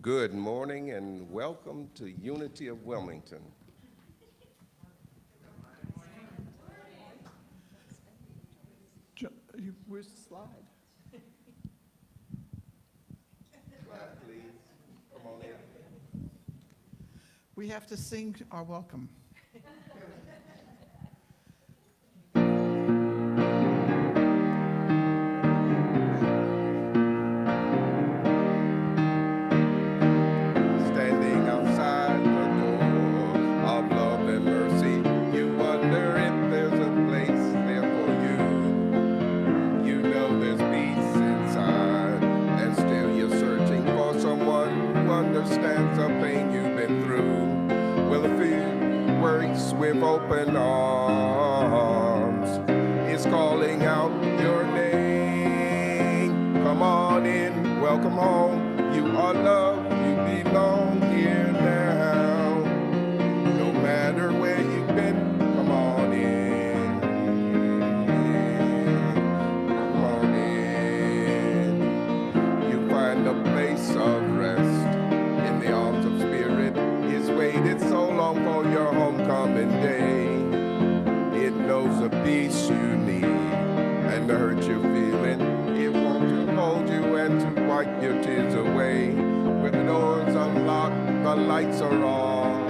Good morning and welcome to Unity of Wilmington. Where's the slide? Slide, please. Come on in. We have to sing our welcome. Standing outside the door of love and mercy, you wonder if there's a place there for you. You know there's peace inside, and still you're searching for someone who understands the pain you've been through. Well, if you works with open arms, it's calling out your name. Come on in, welcome home. You are loved, you belong here now. No matter where you've been, come on in. Come on in. You find a place of rest in the arms of spirit. It's waited so long for your homecoming day. It knows the peace you need and the hurt you're feeling. It wants to hold you and to wipe your tears away. When the doors unlocked, the lights are on.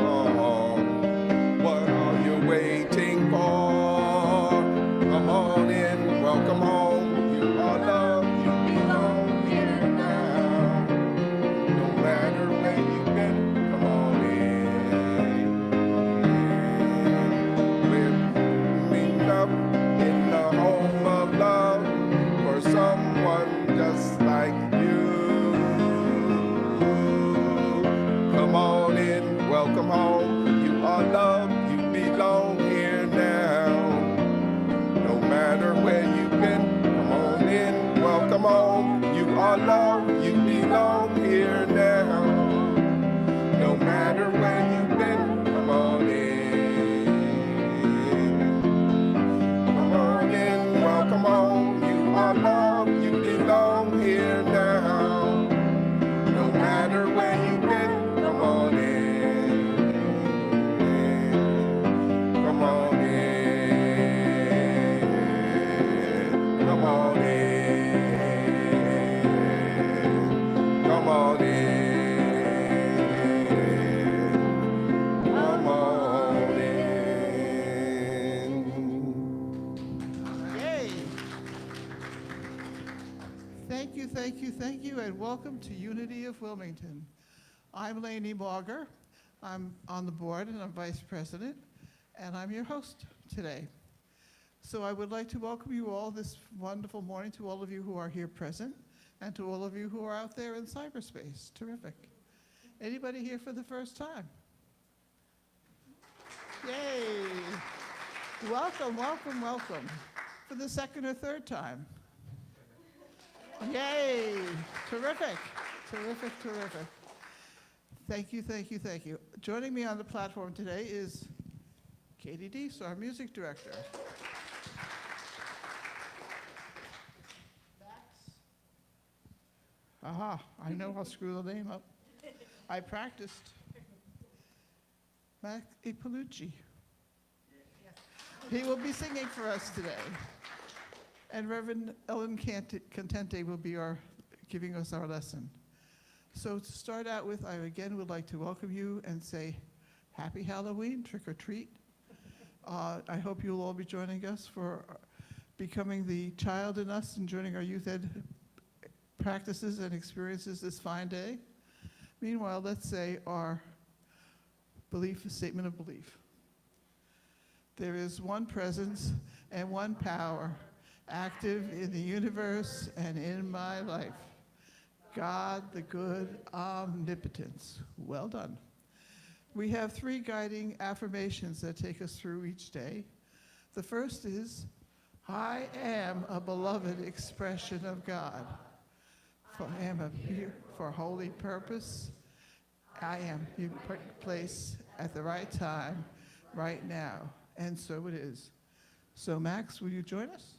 What are you waiting for? Come on in, welcome home. You are loved, you belong here now. No matter where you've been, come on in. We're meeting up in the home of love for someone just like you. Come on in, welcome home. You are loved, you belong here now. No matter where you've been, come on in, welcome home. You are loved, you belong here now. No matter where you've been, come on in. Come on in, welcome home. You are loved, you belong here now. No matter where you've been, come on in. Come on in. Come on in. Come on in. Come on in. Yay! Thank you, and welcome to Unity of Wilmington. I'm Lainey Barger. I'm on the board and I'm vice president, and I'm your host today. So I would like to welcome you all this wonderful morning, to all of you who are here present, and to all of you who are out there in cyberspace. Terrific. Anybody here for the first time? Yay! Welcome, welcome, welcome. For the second or third time. Yay! Terrific, terrific, terrific. Thank you. Joining me on the platform today is Katie Deese, our music director. Aha, I know I'll screw the name up. I practiced. Iapalucci. He will be singing for us today. And Reverend Ellen Contente will be giving us our lesson. So to start out with, I again would like to welcome you and say happy Halloween, trick or treat. I hope you'll all be joining us for becoming the child in us and joining our youth ed practices and experiences this fine day. Meanwhile, let's say our statement of belief. There is one presence and one power active in the universe and in my life. God, the good omnipotence. Well done. We have 3 guiding affirmations that take us through each day. The first is, I am a beloved expression of God. For I am here for holy purpose. I am in place at the right time, right now. And so it is. So Max, will you join us?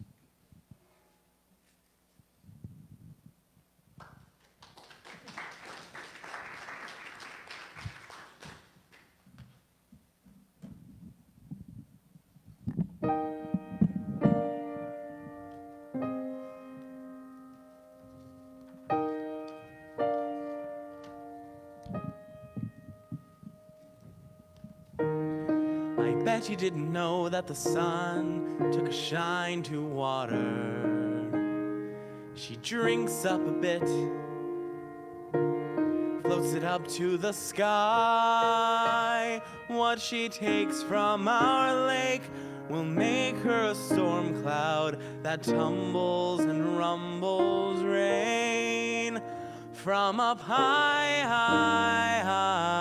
bet you didn't know that the sun took a shine to water. She drinks up a bit, floats it up to the sky. What she takes from our lake will make her a storm cloud that tumbles and rumbles rain from up high, high, high.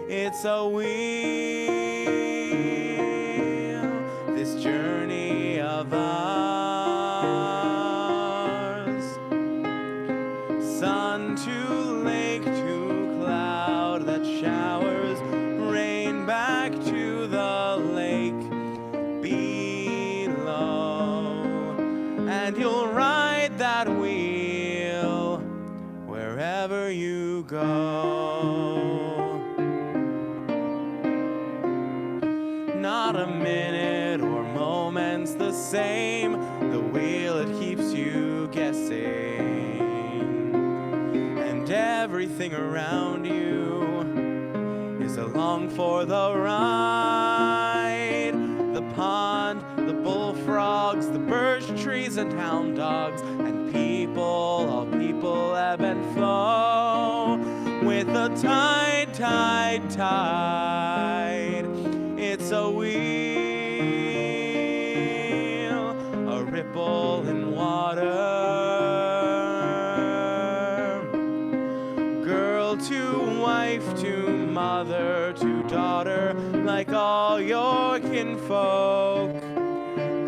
It's a wheel, this journey of ours. Sun to lake to cloud that showers rain back to the lake below. And you'll ride that wheel wherever you go. Not a minute or moment's the same. The wheel, it keeps you guessing. And everything around you is along for the ride. The pond, the bullfrogs, the birch trees and hound dogs, and people, all people ebb and flow with the tide, tide, tide. It's a wheel, a ripple in water. Girl to wife to mother to daughter, like all your kinfolk.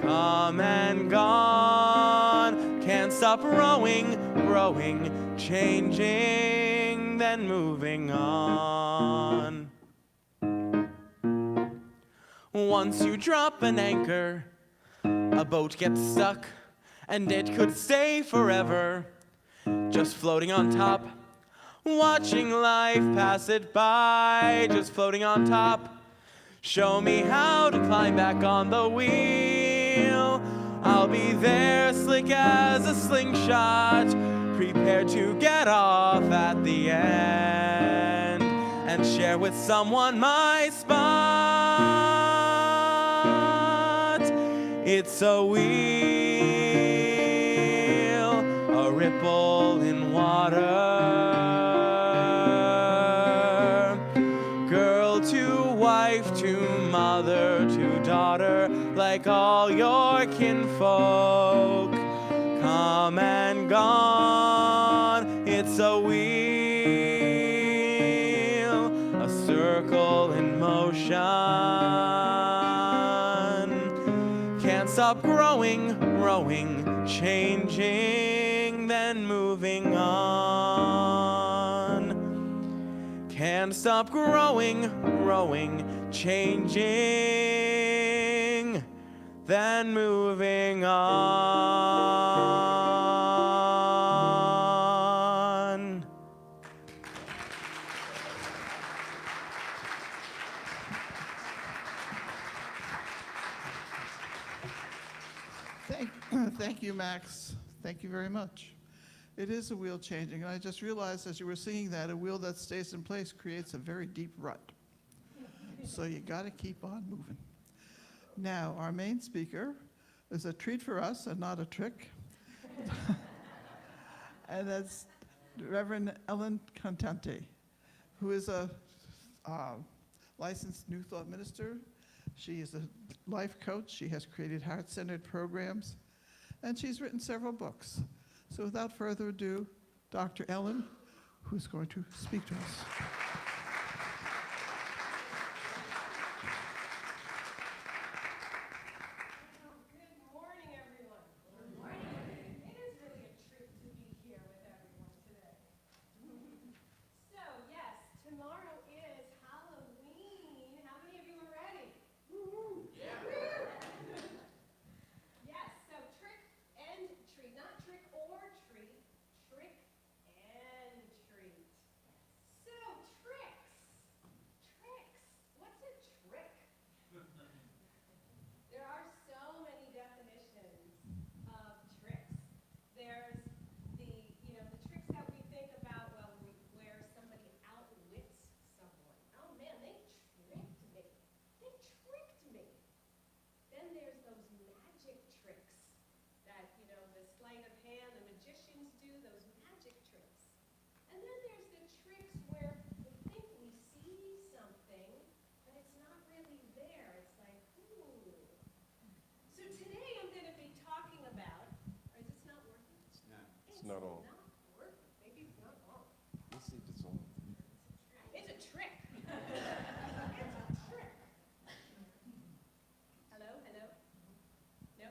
Come and gone, can't stop rowing, rowing, changing, then moving on. Once you drop an anchor, a boat gets stuck, and it could stay forever, just floating on top, watching life pass it by, just floating on top. Show me how to climb back on the wheel. I'll be there, slick as a slingshot, prepared to get off at the end and share with someone my spot. It's a wheel, a ripple in water. Girl to wife to mother to daughter, like all your kinfolk. Come and gone, it's a wheel, a circle in motion. Can't stop growing, growing, changing, then moving on. Can't stop growing, growing, changing, then moving on. Thank you, Max. Thank you very much. It is a wheel changing, and I just realized as you were singing that a wheel that stays in place creates a very deep rut. So you got to keep on moving. Now, our main speaker is a treat for us and not a trick. And that's Reverend Ellen Contente, who is a licensed New Thought minister. She is a life coach. She has created heart-centered programs, and she's written several books. So without further ado, Dr. Ellen, who's going to speak to us. Trick and treat. So not on. Let's see if it's on. It's a trick. Hello, hello? No?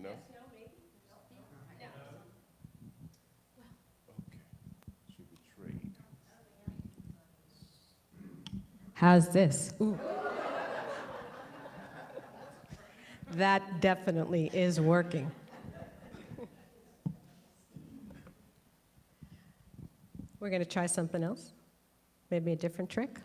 No? Yes, no, maybe? No. Okay. Should we trade? How's this? Ooh. That definitely is working. We're going to try something else. Maybe a different trick.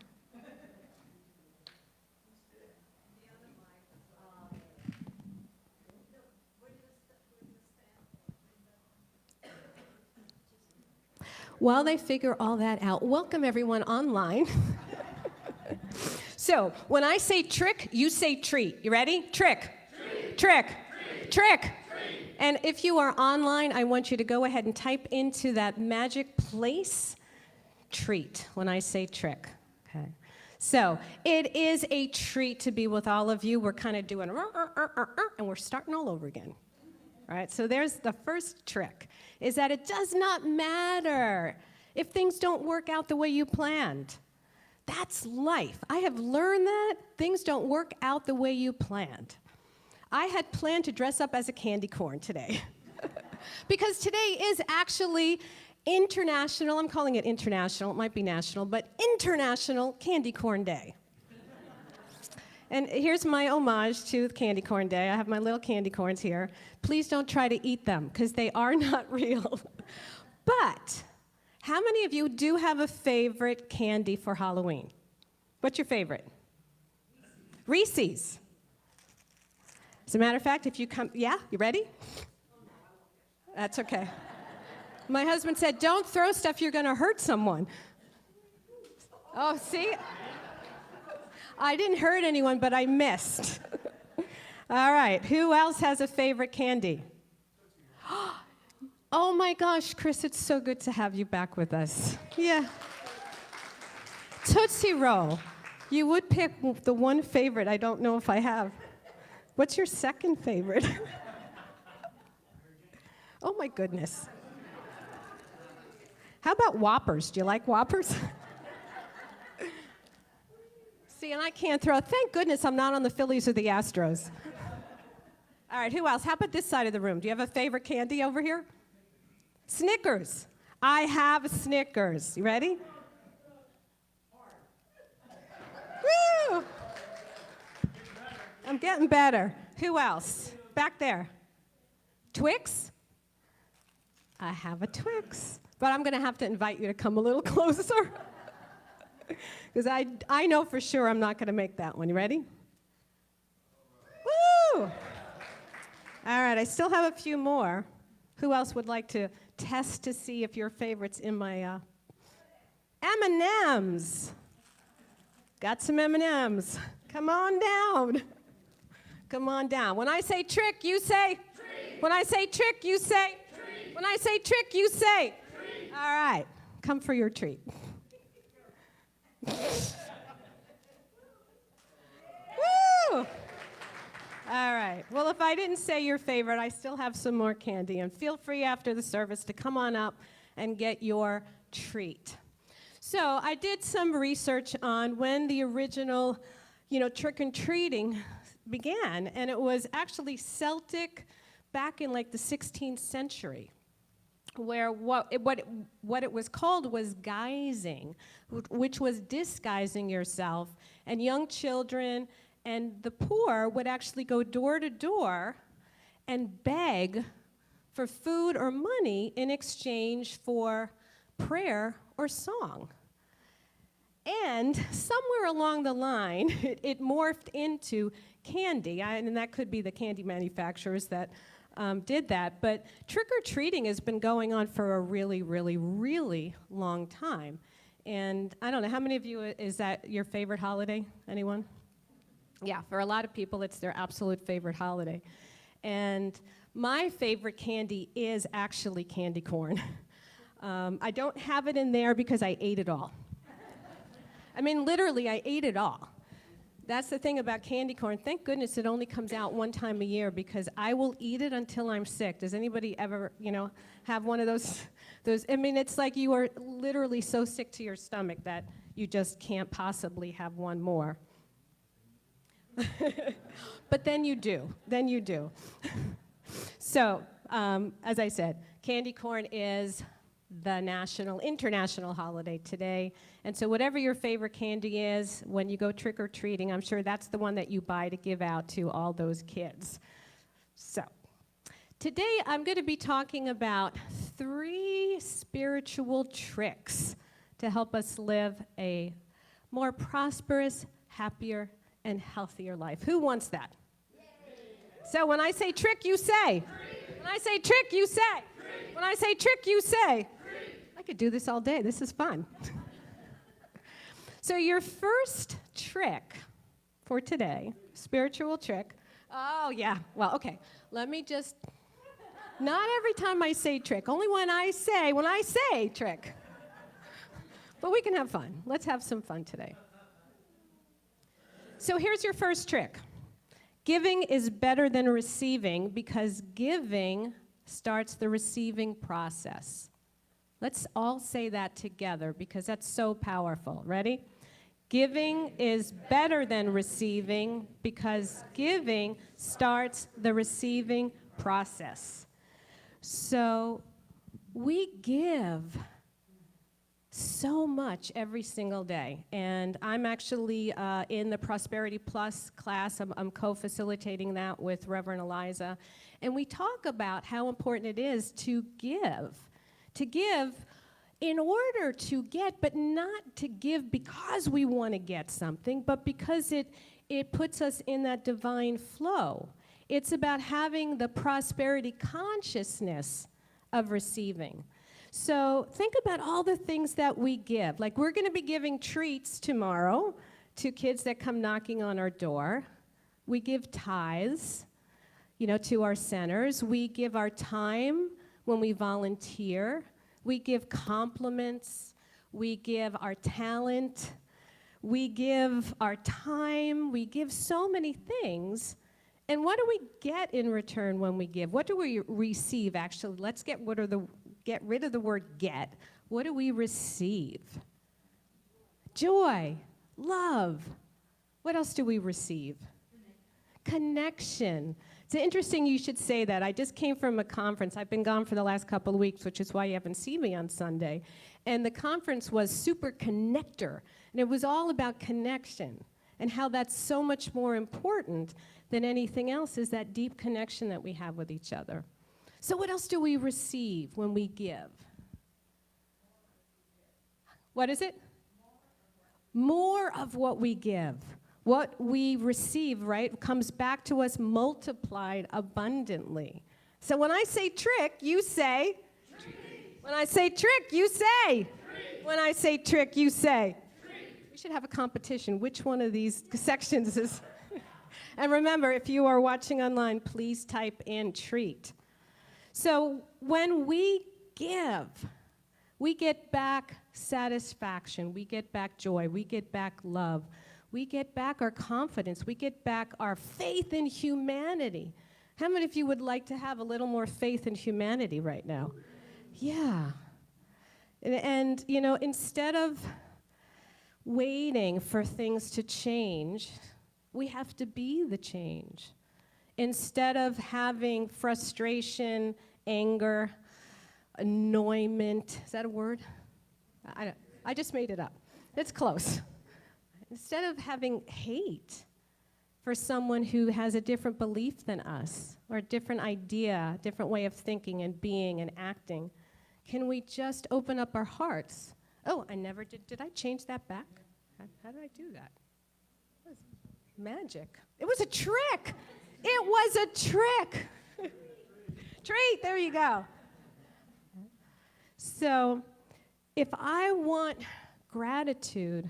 While they figure all that out, welcome everyone online. So, when I say trick, you say treat. You ready? Trick. Treat. Trick. Treat. Trick. Treat. And if you are online, I want you to go ahead and type into that magic place, treat, when I say trick. Okay. So, it is a treat to be with all of you. We're kind of doing, and we're starting all over again. All right, so there's the first trick, is that it does not matter if things don't work out the way you planned. That's life. I have learned that things don't work out the way you planned. I had planned to dress up as a candy corn today because today is actually international, I'm calling it international, it might be national, but International Candy Corn Day. And here's my homage to Candy Corn Day. I have my little candy corns here. Please don't try to eat them, because they are not real. But how many of you do have a favorite candy for Halloween? What's your favorite? Reese's. As a matter of fact, if you come, yeah, you ready? That's okay. My husband said, don't throw stuff, you're going to hurt someone. Oh, see? I didn't hurt anyone, but I missed. All right, who else has a favorite candy? Oh my gosh, Chris, it's so good to have you back with us. Yeah. Tootsie Roll. You would pick the one favorite I don't know if I have. What's your second favorite? Oh my goodness. How about Whoppers? Do you like Whoppers? See, and I can't throw. Thank goodness I'm not on the Phillies or the Astros. All right, who else? How about this side of the room? Do you have a favorite candy over here? Snickers. I have Snickers. You ready? Woo! I'm getting better. Who else? Back there. Twix? I have a Twix. But I'm going to have to invite you to come a little closer. Because I know for sure I'm not going to make that one. You ready? Woo! All right, I still have a few more. Who else would like to test to see if your favorite's in my M&Ms? Got some M&Ms. Come on down. Come on down. When I say trick, you say? Treat. When I say trick, you say? Treat. When I say trick, you say? Treat. All right, come for your treat. Woo! All right. Well, if I didn't say your favorite, I still have some more candy. And feel free after the service to come on up and get your treat. So I did some research on when the original, trick-and-treating began. And it was actually Celtic back in like the 16th century, where what it was called was guising, which was disguising yourself. And young children and the poor would actually go door to door and beg for food or money in exchange for prayer or song. And somewhere along the line, it morphed into candy, and that could be the candy manufacturers that did that. But trick-or-treating has been going on for a really, really, really long time. And I don't know, how many of you, is that your favorite holiday? Anyone? Yeah, for a lot of people, it's their absolute favorite holiday. And my favorite candy is actually candy corn. I don't have it in there because I ate it all. I mean, literally, I ate it all. That's the thing about candy corn. Thank goodness it only comes out one time a year because I will eat it until I'm sick. Does anybody ever, have one of those? I mean, it's like you are literally so sick to your stomach that you just can't possibly have one more. But then you do. So, as I said, candy corn is the international holiday today. And so whatever your favorite candy is, when you go trick-or-treating, I'm sure that's the one that you buy to give out to all those kids. So today I'm going to be talking about 3 spiritual tricks to help us live a more prosperous, happier, and healthier life. Who wants that? So when I say trick, you say. When I say trick, you say. When I say trick, you say. I could do this all day. This is fun. So your first trick for today, spiritual trick. Oh, yeah. Well, okay. Let me just, not every time I say trick, only when I say trick. But we can have fun. Let's have some fun today. So here's your first trick. Giving is better than receiving because giving starts the receiving process. Let's all say that together because that's so powerful. Ready? Giving is better than receiving because giving starts the receiving process. So we give so much every single day. And I'm actually in the Prosperity Plus class. I'm co-facilitating that with Reverend Eliza. And we talk about how important it is to give. To give in order to get, but not to give because we want to get something, but because it puts us in that divine flow. It's about having the prosperity consciousness of receiving. So think about all the things that we give. Like we're going to be giving treats tomorrow to kids that come knocking on our door. We give tithes, to our centers. We give our time when we volunteer. We give compliments. We give our talent. We give our time. We give so many things. And what do we get in return when we give? What do we receive, actually? Let's get rid of the word get. What do we receive? Joy, love. What else do we receive? Connection. It's interesting you should say that. I just came from a conference. I've been gone for the last couple of weeks, which is why you haven't seen me on Sunday. And the conference was Super Connector. And it was all about connection and how that's so much more important than anything else is that deep connection that we have with each other. So what else do we receive when we give? What is it? More of what we give. What we receive, right, comes back to us multiplied abundantly. So when I say trick, you say. Treat. When I say trick, you say. Treat. When I say trick, you say. Treat. We should have a competition. Which one of these sections is? And remember, if you are watching online, please type in treat. So when we give, we get back satisfaction, we get back joy, we get back love, we get back our confidence, we get back our faith in humanity. How many of you would like to have a little more faith in humanity right now? Yeah. And instead of waiting for things to change, we have to be the change. Instead of having frustration, anger, annoyment, is that a word? I just made it up. It's close. Instead of having hate for someone who has a different belief than us, or a different idea, a different way of thinking and being and acting, can we just open up our hearts? Oh, I never did. Did I change that back? How did I do that? It was magic. It was a trick. It was a trick. Treat, there you go. So if I want gratitude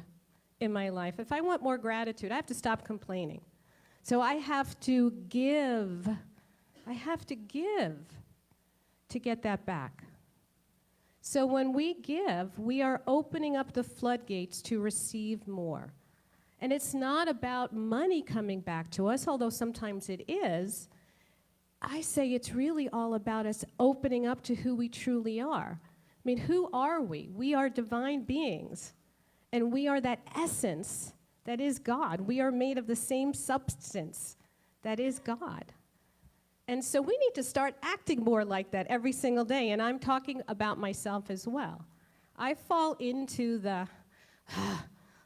in my life, if I want more gratitude, I have to stop complaining. So I have to give. I have to give to get that back. So when we give, we are opening up the floodgates to receive more. And it's not about money coming back to us, although sometimes it is. I say it's really all about us opening up to who we truly are. I mean, who are we? We are divine beings, and we are that essence that is God. We are made of the same substance that is God. And so we need to start acting more like that every single day, and I'm talking about myself as well. I fall into the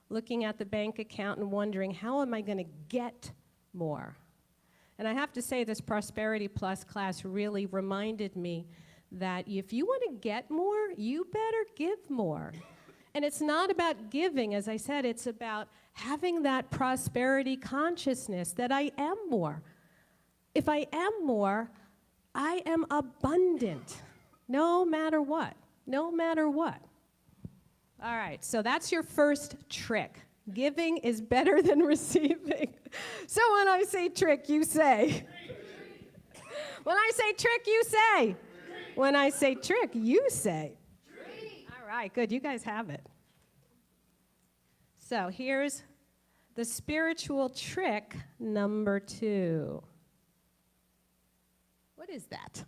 looking at the bank account and wondering, how am I going to get more? And I have to say, this Prosperity Plus class really reminded me that if you want to get more, you better give more. And it's not about giving, as I said, it's about having that prosperity consciousness that I am more. If I am more, I am abundant, no matter what, no matter what. All right, so that's your first trick. Giving is better than receiving. So when I say trick, you say. When I say trick, you say. When I say trick, you say. All right, good, you guys have it. So here's the spiritual trick number 2. What is that?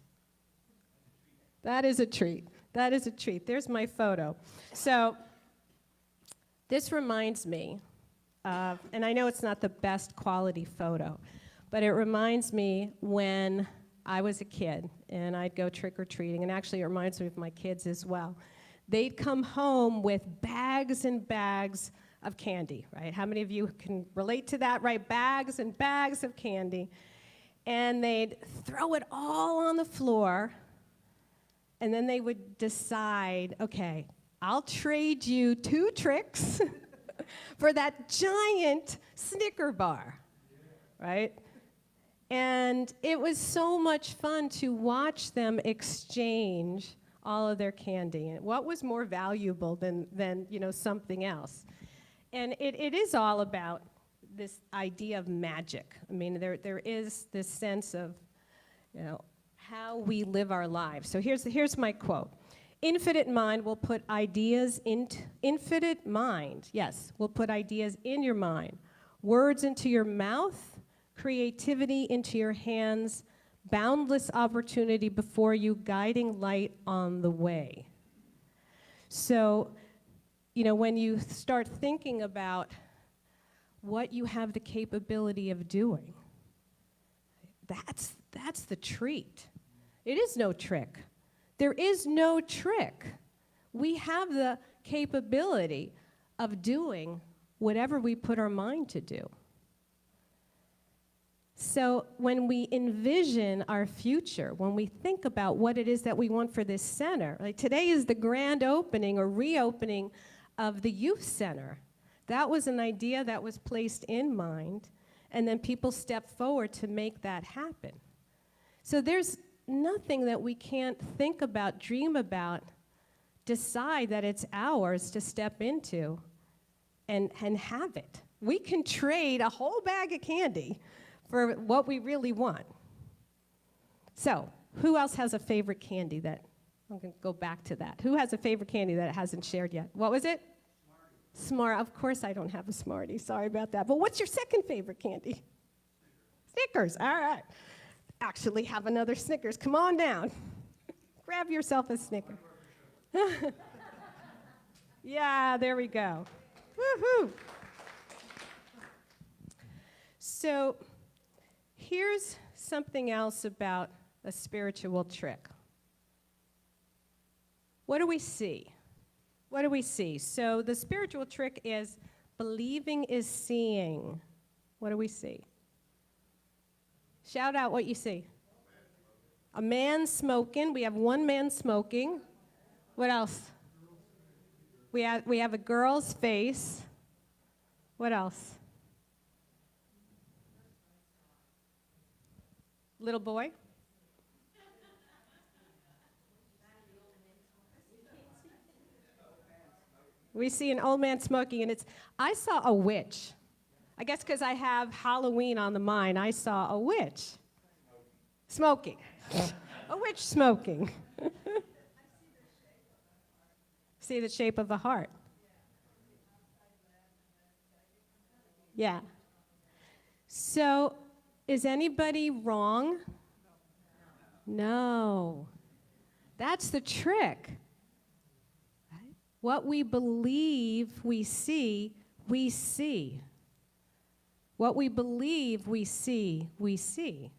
That is a treat. That is a treat. There's my photo. So this reminds me of, and I know it's not the best quality photo, but it reminds me when I was a kid and I'd go trick-or-treating, and actually it reminds me of my kids as well. They'd come home with bags and bags of candy, right? How many of you can relate to that, right? Bags and bags of candy. And they'd throw it all on the floor, and then they would decide, okay, I'll trade you 2 tricks for that giant Snicker bar, right? And it was so much fun to watch them exchange all of their candy. And what was more valuable than something else? And it is all about this idea of magic. I mean, there is this sense of, how we live our lives. So here's my quote. Infinite mind will put ideas into, infinite mind, yes, will put ideas in your mind, words into your mouth, creativity into your hands, boundless opportunity before you, guiding light on the way. So, when you start thinking about what you have the capability of doing, that's the treat. It is no trick. There is no trick. We have the capability of doing whatever we put our mind to do. So when we envision our future, when we think about what it is that we want for this center, like today is the grand opening or reopening of the youth center. That was an idea that was placed in mind, and then people stepped forward to make that happen. So there's nothing that we can't think about, dream about, decide that it's ours to step into and have it. We can trade a whole bag of candy for what we really want. So, who else has a favorite candy that, I'm going to go back to that. Who has a favorite candy that it hasn't shared yet? What was it? Smart. Of course I don't have a Smartie. Sorry about that. But what's your second favorite candy? Snickers. All right. Actually have another Snickers. Come on down. Grab yourself a Snicker. Yeah, there we go. Woohoo. So here's something else about a spiritual trick. What do we see? What do we see? So the spiritual trick is believing is seeing. What do we see? Shout out what you see. A man smoking. We have one man smoking. What else? We have a girl's face. What else? Little boy. We see an old man smoking, and I saw a witch. I guess because I have Halloween on the mind, I saw a witch smoking. A witch smoking. See the shape of a heart. Yeah. So, is anybody wrong? No. That's the trick. Right? What we believe we see, we see. What we believe we see, we see.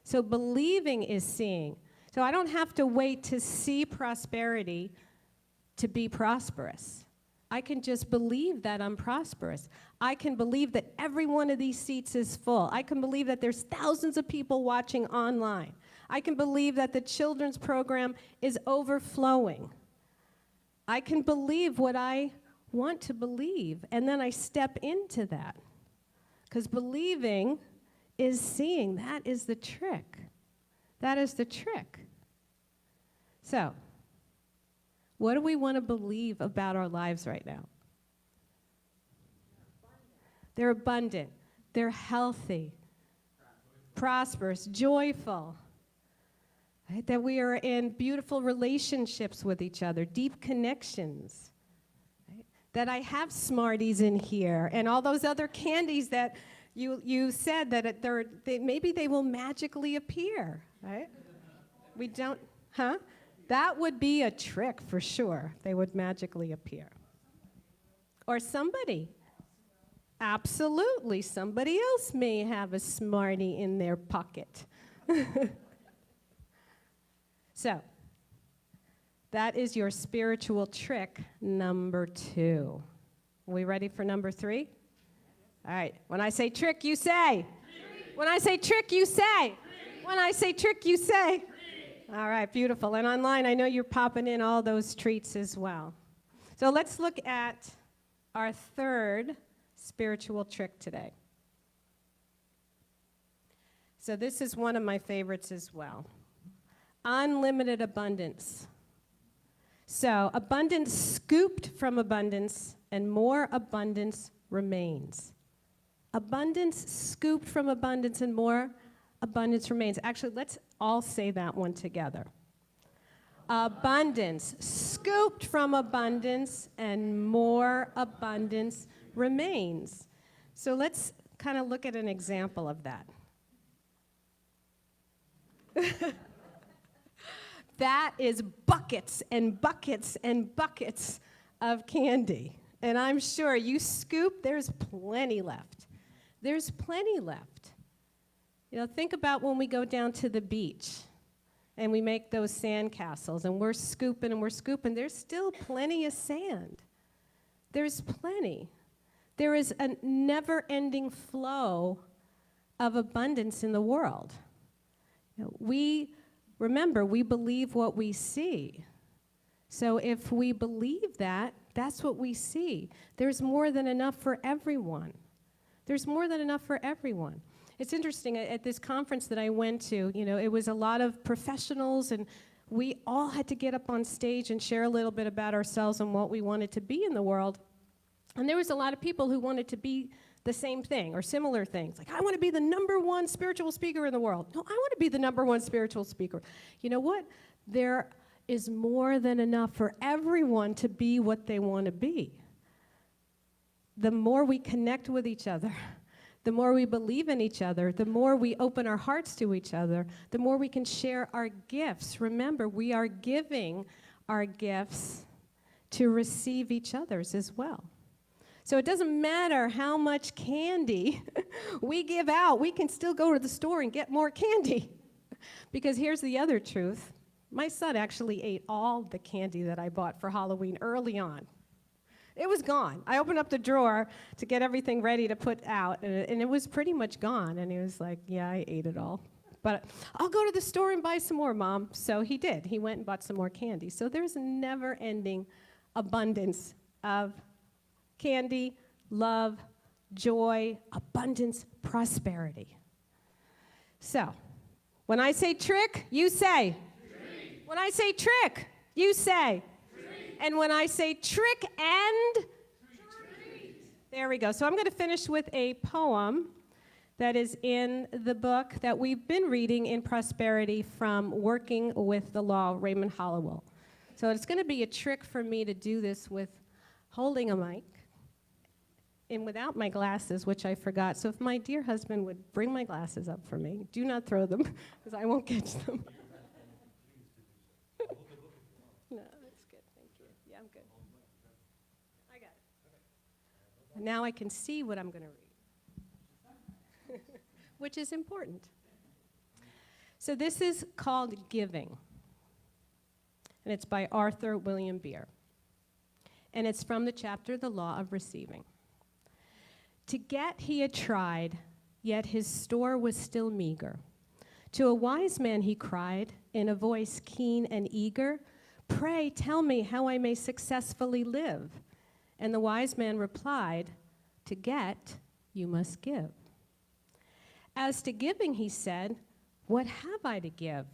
So believing is seeing. So I don't have to wait to see prosperity to be prosperous. I can just believe that I'm prosperous. I can believe that every one of these seats is full. I can believe that there's thousands of people watching online. I can believe that the children's program is overflowing. I can believe what I want to believe, and then I step into that. Because believing is seeing. That is the trick. That is the trick. So, what do we want to believe about our lives right now? They're abundant. They're healthy, prosperous, joyful. Right? That we are in beautiful relationships with each other, deep connections. Right? That I have Smarties in here and all those other candies that you said that maybe they will magically appear. Right? We don't, huh? That would be a trick for sure. They would magically appear. Or somebody. Absolutely. Somebody else may have a Smartie in their pocket. So, that is your spiritual trick number 2. Are we ready for number 3? All right. When I say trick, you say. When I say trick, you say. When I say trick, you say. All right, beautiful. And online, I know you're popping in all those treats as well. So let's look at our third spiritual trick today. So this is one of my favorites as well. Unlimited abundance. So abundance scooped from abundance, and more abundance remains. Abundance scooped from abundance, and more abundance remains. Actually, let's all say that one together. Abundance scooped from abundance, and more abundance remains. So let's kind of look at an example of that. That is buckets and buckets and buckets of candy. And I'm sure you scoop, there's plenty left. There's plenty left. You know, think about when we go down to the beach and we make those sand castles and we're scooping and we're scooping. There's still plenty of sand. There's plenty. There is a never-ending flow of abundance in the world. You know, remember, we believe what we see. So if we believe that, that's what we see. There's more than enough for everyone. There's more than enough for everyone. It's interesting, at this conference that I went to, you know, it was a lot of professionals, and we all had to get up on stage and share a little bit about ourselves and what we wanted to be in the world. And there was a lot of people who wanted to be the same thing or similar things. Like, I want to be the #1 spiritual speaker in the world. No, I want to be the #1 spiritual speaker. You know what? There is more than enough for everyone to be what they want to be. The more we connect with each other, the more we believe in each other, the more we open our hearts to each other, the more we can share our gifts. Remember, we are giving our gifts to receive each other's as well. So it doesn't matter how much candy we give out, we can still go to the store and get more candy. Because here's the other truth. My son actually ate all the candy that I bought for Halloween early on. It was gone. I opened up the drawer to get everything ready to put out, and it was pretty much gone. And he was like, yeah, I ate it all. But I'll go to the store and buy some more, Mom. So he did. He went and bought some more candy. So there's a never-ending abundance of candy, love, joy, abundance, prosperity. So, when I say trick, you say. Treat. When I say trick, you say. Treat. And when I say trick and treat. There we go. So I'm going to finish with a poem that is in the book that we've been reading in Prosperity from Working with the Law, Raymond Hollowell. So it's going to be a trick for me to do this with holding a mic in without my glasses, which I forgot. So if my dear husband would bring my glasses up for me, do not throw them, because I won't catch them. No, that's good, thank you. Yeah, I'm good. I got it. Now I can see what I'm going to read, which is important. So this is called Giving, and it's by Arthur William Beer. And it's from the chapter, The Law of Receiving. To get he had tried, yet his store was still meager. To a wise man he cried, in a voice keen and eager, "Pray tell me how I may successfully live." And the wise man replied, "To get, you must give." As to giving, he said, "What have I to give?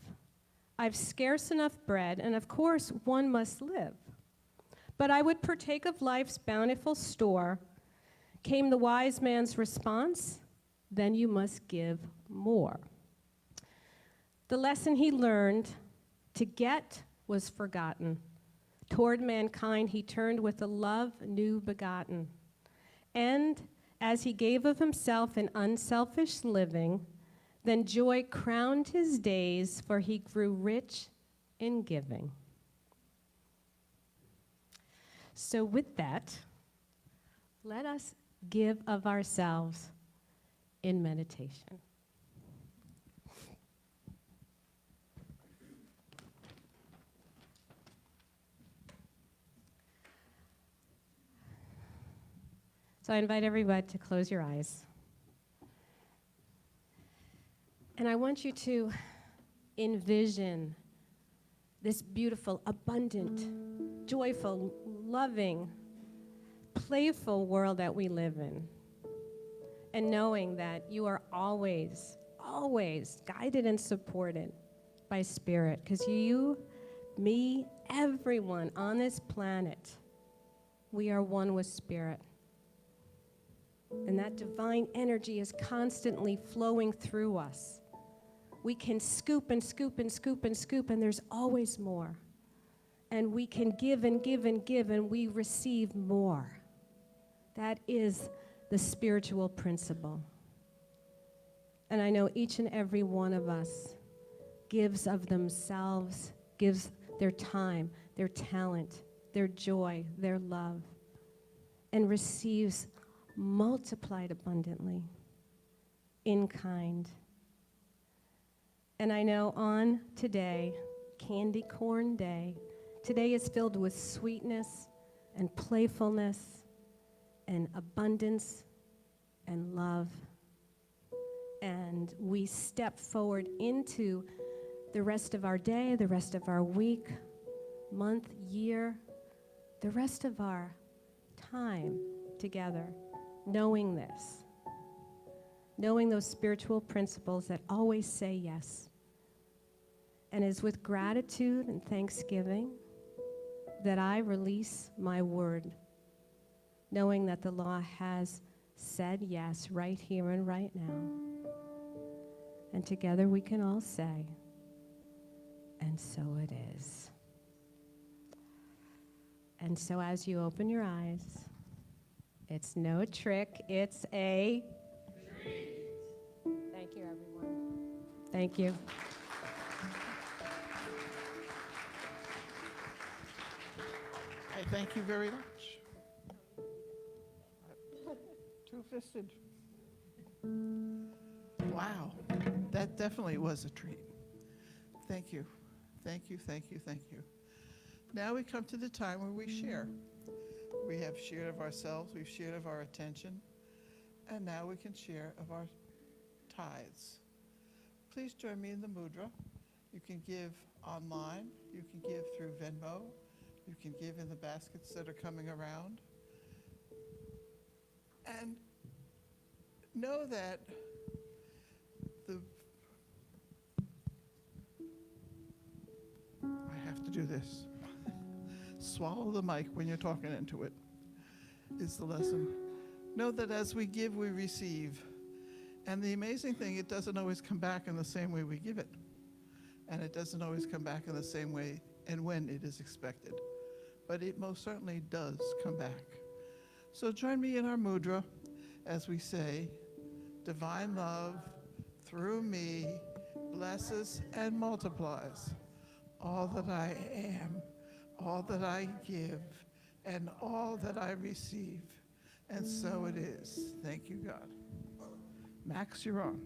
I've scarce enough bread, and of course one must live. But I would partake of life's bountiful store." Came the wise man's response, "Then you must give more." The lesson he learned, to get was forgotten. Toward mankind he turned with a love new begotten. And as he gave of himself in unselfish living, then joy crowned his days, for he grew rich in giving. So with that, let us give of ourselves in meditation. So I invite everybody to close your eyes. And I want you to envision this beautiful, abundant, joyful, loving, playful world that we live in. And knowing that you are always, always guided and supported by Spirit. Because you, me, everyone on this planet, we are one with Spirit. And that divine energy is constantly flowing through us. We can scoop and scoop and scoop and scoop, and there's always more. And we can give and give and give, and we receive more. That is the spiritual principle. And I know each and every one of us gives of themselves, gives their time, their talent, their joy, their love, and receives multiplied abundantly in kind. And I know on today, Candy Corn Day, today is filled with sweetness and playfulness and abundance and love. And we step forward into the rest of our day, the rest of our week, month, year, the rest of our time together, knowing this, knowing those spiritual principles that always say yes. And it's with gratitude and thanksgiving that I release my word, knowing that the law has said yes right here and right now. And together we can all say, and so it is. And so as you open your eyes, it's no trick, it's a treat. Thank you, everyone. Thank you. I thank you very much. Two-fisted. Wow, that definitely was a treat. Thank you. Thank you, thank you, thank you. Now we come to the time where we share. We have shared of ourselves, we've shared of our attention, and now we can share of our tithes. Please join me in the mudra. You can give online, you can give through Venmo, you can give in the baskets that are coming around. And know that I have to do this. Swallow the mic when you're talking into it, is the lesson. Know that as we give, we receive. And the amazing thing, it doesn't always come back in the same way we give it. And it doesn't always come back in the same way and when it is expected. But it most certainly does come back. So join me in our mudra as we say, divine love through me blesses and multiplies all that I am, all that I give, and all that I receive. And so it is. Thank you, God. Max, you're on.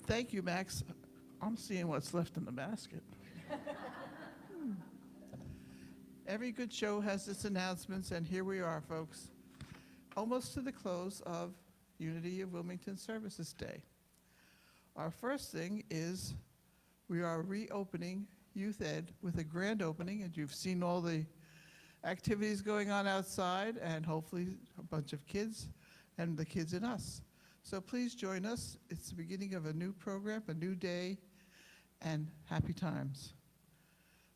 Thank you, Max. I'm seeing what's left in the basket. Every good show has its announcements, and here we are, folks, almost to the close of Unity of Wilmington Services Day. Our first thing is we are reopening Youth Ed with a grand opening, and you've seen all the activities going on outside, and hopefully a bunch of kids and the kids in us. So please join us. It's the beginning of a new program, a new day, and happy times.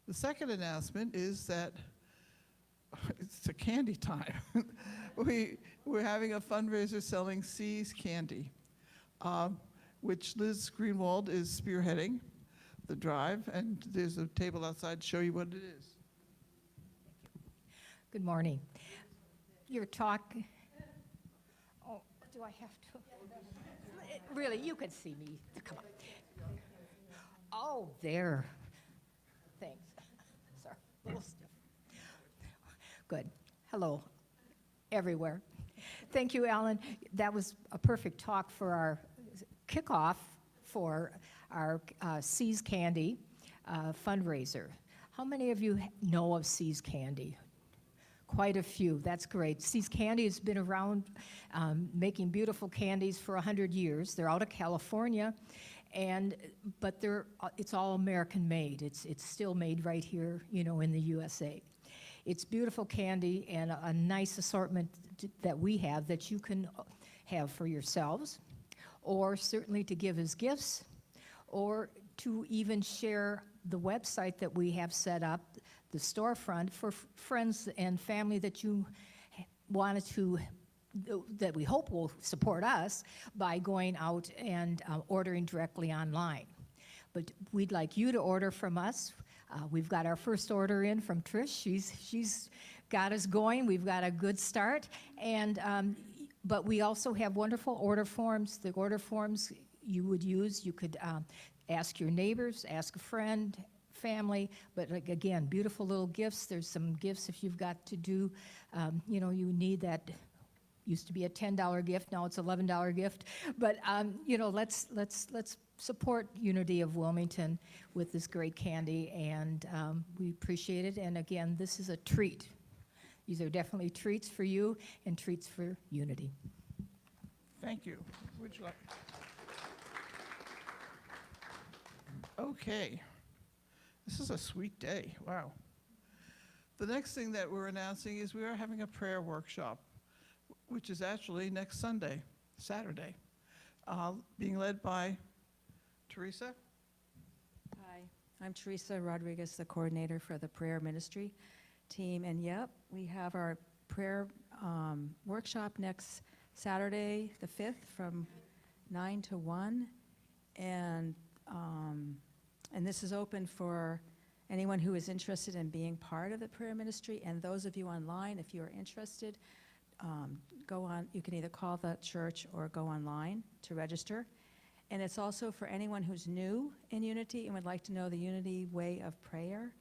The second announcement is that it's a candy time. We're having a fundraiser selling C's Candy, which Liz Greenwald is spearheading the drive, and there's a table outside to show you what it is. Good morning. Your talk, Do I have to? Really, you can see me. Come on. Oh, there. Thanks. Sorry, a little stiff. Good. Hello, everywhere. Thank you, Alan. That was a perfect talk for our kickoff for our Seas Candy fundraiser. How many of you know of Seas Candy? Quite a few. That's great. Seas Candy has been around making beautiful candies for 100 years. They're out of California, but it's all American made. It's still made right here, in the USA. It's beautiful candy and a nice assortment that we have that you can have for yourselves, or certainly to give as gifts, or to even share the website that we have set up, the storefront, for friends and family that you wanted to, that we hope will support us by going out and ordering directly online. But we'd like you to order from us. We've got our first order in from Trish. She's got us going. We've got a good start. But we also have wonderful order forms. The order forms you would use, you could ask your neighbors, ask a friend, family, but again, beautiful little gifts. There's some gifts if you've got to do, you need that. Used to be a $10 gift, now it's $11 gift. But let's support Unity of Wilmington with this great candy, and we appreciate it. And again, this is a treat. These are definitely treats for you and treats for Unity. Thank you. Would you like? Okay. This is a sweet day. Wow. The next thing that we're announcing is we are having a prayer workshop, which is actually next Saturday, being led by Teresa. Hi, I'm Teresa Rodriguez, the coordinator for the prayer ministry team. And yep, we have our prayer workshop next Saturday, the 5th, from 9 to 1. And this is open for anyone who is interested in being part of the prayer ministry. And those of you online, if you are interested, go on. You can either call the church or go online to register. And it's also for anyone who's new in Unity and would like to know the Unity way of prayer,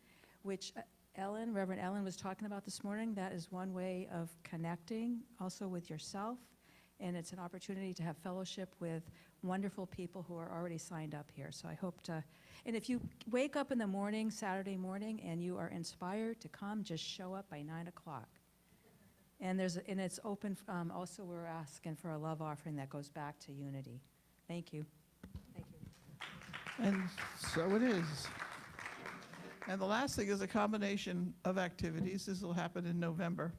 which Reverend Ellen was talking about this morning. That is one way of connecting also with yourself. And it's an opportunity to have fellowship with wonderful people who are already signed up here. So I hope to, and if you wake up in the morning, Saturday morning, and you are inspired to come, just show up by 9 o'clock. And it's open, also we're asking for a love offering that goes back to Unity. Thank you. Thank you. And so it is. And the last thing is a combination of activities. This will happen in November.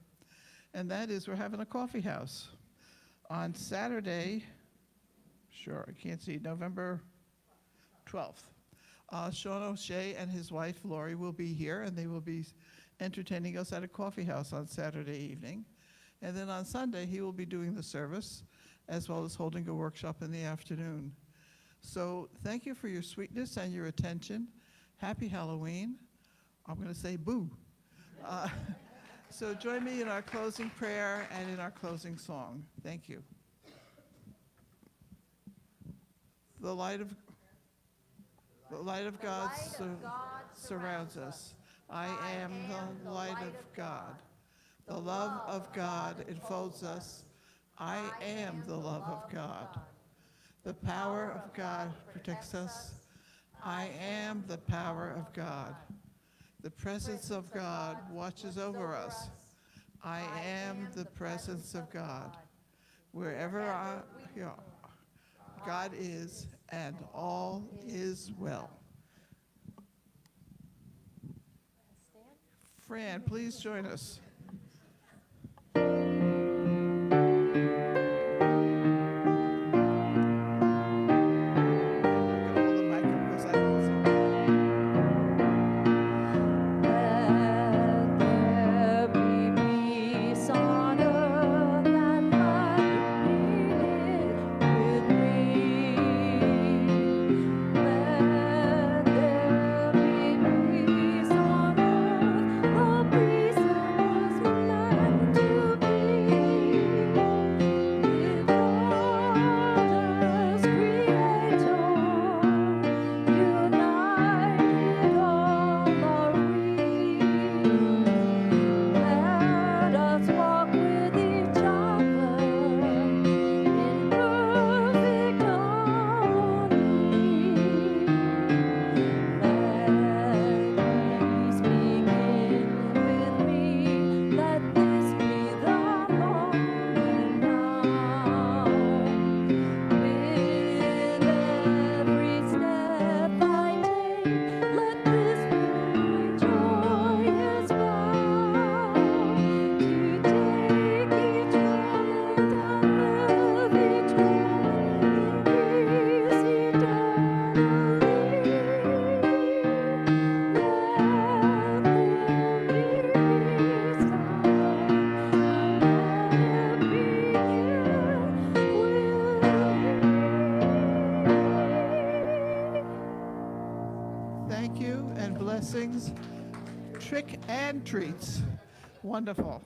And that is we're having a coffee house on Saturday, I can't see, November 12th. Sean O'Shea and his wife, Lori, will be here, and they will be entertaining us at a coffee house on Saturday evening. And then on Sunday, he will be doing the service, as well as holding a workshop in the afternoon. So thank you for your sweetness and your attention. Happy Halloween. I'm going to say boo. So join me in our closing prayer and in our closing song. Thank you. The light of God surrounds us. I am the light of God. The love of God enfolds us. I am the love of God. The power of God protects us. I am the power of God. The presence of God watches over us. I am the presence of God. Wherever God is, and all is well. Fran, please join us. and treats. Wonderful.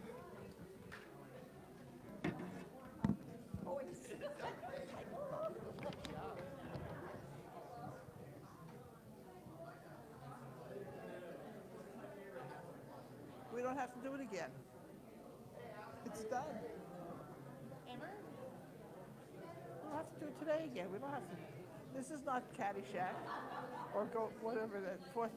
We don't have to do it again. It's done. We don't have to do it today again. We don't have to. This is not Caddyshack or go whatever that fourth